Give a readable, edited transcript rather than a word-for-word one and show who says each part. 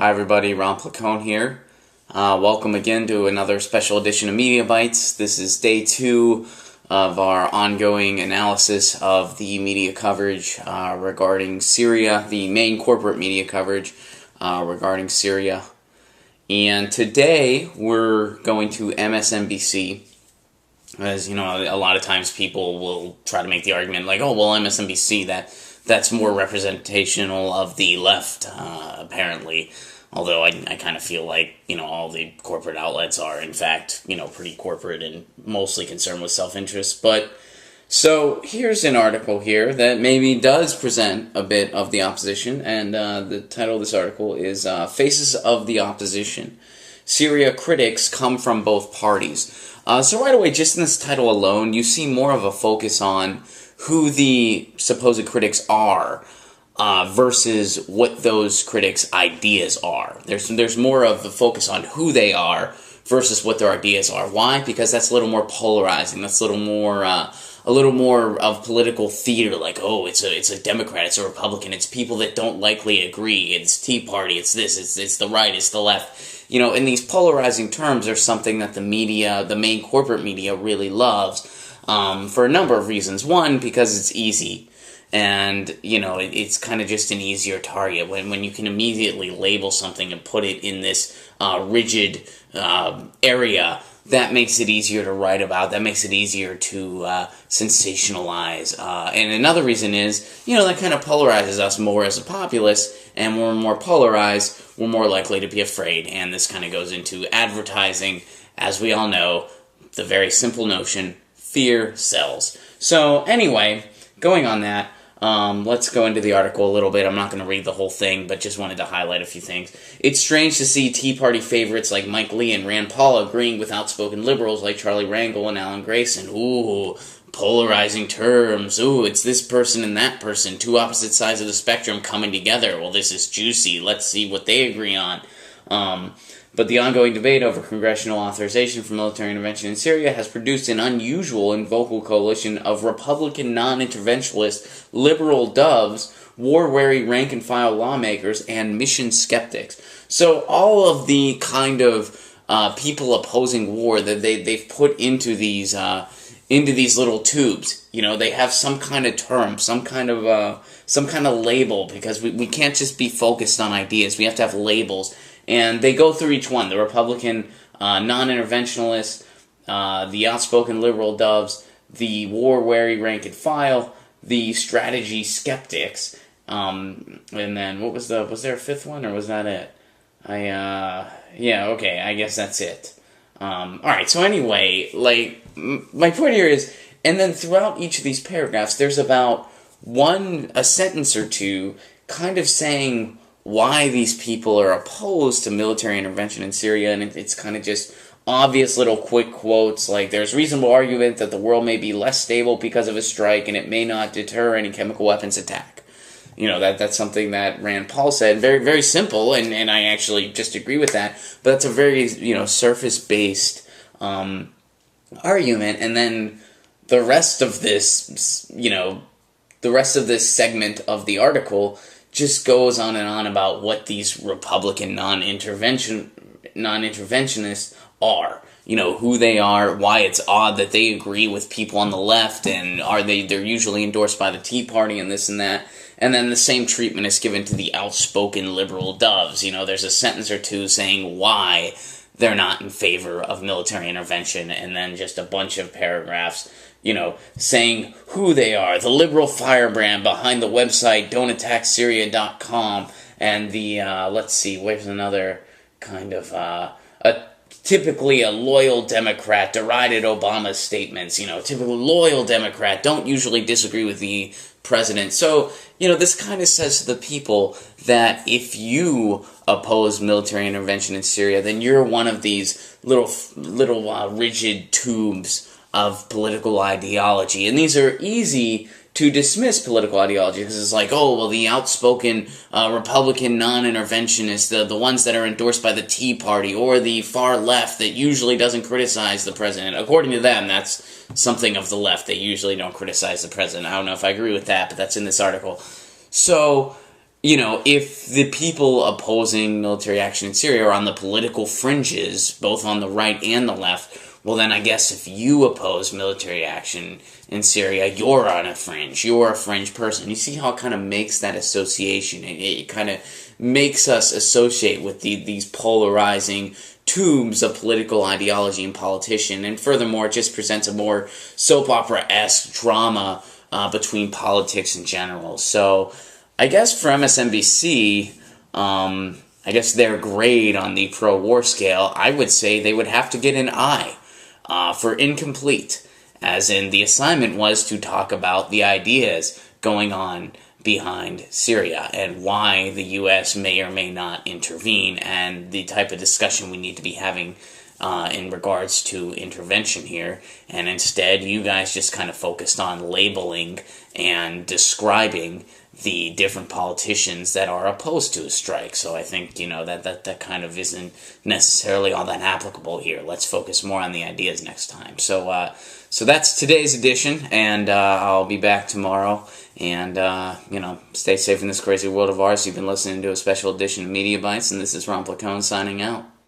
Speaker 1: Hi everybody, Ron Placone here. Welcome again to another special edition of Media Bites. This is day 2 of our ongoing analysis of the media coverage regarding Syria, the main corporate media coverage regarding Syria. And today we're going to MSNBC. As you know, a lot of times people will try to make the argument like, oh, well, MSNBC, that's more representational of the left, apparently. Although I kind of feel like, all the corporate outlets are, in fact, pretty corporate and mostly concerned with self-interest. But, so, here's an article here that maybe does present a bit of the opposition, and the title of this article is Faces of the Opposition. Syria critics come from both parties. So right away, just in this title alone, you see more of a focus on who the supposed critics are versus what those critics' ideas are. There's more of the focus on who they are versus what their ideas are. Why? Because that's a little more polarizing. That's a little more of political theater. Like, oh, it's a Democrat, it's a Republican, it's people that don't likely agree. It's Tea Party, it's this, it's the right, it's the left. And these polarizing terms are something that the media, the main corporate media, really loves for a number of reasons. One, because it's easy. And, it's kind of just an easier target. When you can immediately label something and put it in this rigid area, that makes it easier to write about. That makes it easier to sensationalize. And another reason is, that kind of polarizes us more as a populace. And when we're more polarized, we're more likely to be afraid. And this kind of goes into advertising. As we all know, the very simple notion, fear sells. So anyway, going on that, let's go into the article a little bit. I'm not going to read the whole thing, but just wanted to highlight a few things. It's strange to see Tea Party favorites like Mike Lee and Rand Paul agreeing with outspoken liberals like Charlie Rangel and Alan Grayson. Ooh, polarizing terms. Ooh, it's this person and that person. Two opposite sides of the spectrum coming together. Well, this is juicy. Let's see what they agree on. But the ongoing debate over congressional authorization for military intervention in Syria has produced an unusual and vocal coalition of Republican non-interventionist liberal doves, war-weary rank-and-file lawmakers, and mission skeptics. So all of the kind of people opposing war that they've put into these little tubes, they have some kind of term, some kind of label, because we can't just be focused on ideas. We have to have labels. And they go through each one. The Republican non-interventionalists, the outspoken liberal doves, the war-weary rank-and-file, the strategy skeptics, and then was there a fifth one, or was that it? Yeah, okay, I guess that's it. Alright, so anyway, my point here is, and then throughout each of these paragraphs, there's about a sentence or two kind of saying why these people are opposed to military intervention in Syria, and it's kind of just obvious little quick quotes, like, there's reasonable argument that the world may be less stable because of a strike, and it may not deter any chemical weapons attack. That's something that Rand Paul said, very, very simple, and I actually just agree with that, but that's a very, surface-based argument, and then the rest of this, segment of the article just goes on and on about what these Republican non-interventionists are. Who they are, why it's odd that they agree with people on the left, and they're usually endorsed by the Tea Party and this and that. And then the same treatment is given to the outspoken liberal doves. There's a sentence or two saying why they're not in favor of military intervention, and then just a bunch of paragraphs saying who they are. The liberal firebrand behind the website don'tattacksyria.com, and the, let's see, where's another kind of, typically a loyal Democrat, derided Obama's statements, typical loyal Democrat, don't usually disagree with the president. So, this kind of says to the people that if you oppose military intervention in Syria, then you're one of these little rigid tubes of political ideology. And these are easy to dismiss political ideology, because it's like, oh, well, the outspoken Republican non-interventionists, the ones that are endorsed by the Tea Party, or the far left that usually doesn't criticize the president. According to them, that's something of the left. They usually don't criticize the president. I don't know if I agree with that, but that's in this article. So if the people opposing military action in Syria are on the political fringes, both on the right and the left, well, then I guess if you oppose military action in Syria, you're on a fringe. You're a fringe person. You see how it kind of makes that association. It kind of makes us associate with these polarizing tubes of political ideology and politician. And furthermore, it just presents a more soap opera-esque drama between politics in general. So I guess for MSNBC, I guess their grade on the pro-war scale, I would say they would have to get an I for incomplete, as in the assignment was to talk about the ideas going on behind Syria and why the U.S. may or may not intervene and the type of discussion we need to be having in regards to intervention here. And instead, you guys just kind of focused on labeling and describing the different politicians that are opposed to a strike. So I think, that kind of isn't necessarily all that applicable here. Let's focus more on the ideas next time. So that's today's edition, and I'll be back tomorrow. And, stay safe in this crazy world of ours. You've been listening to a special edition of Media Bites, and this is Ron Placone signing out.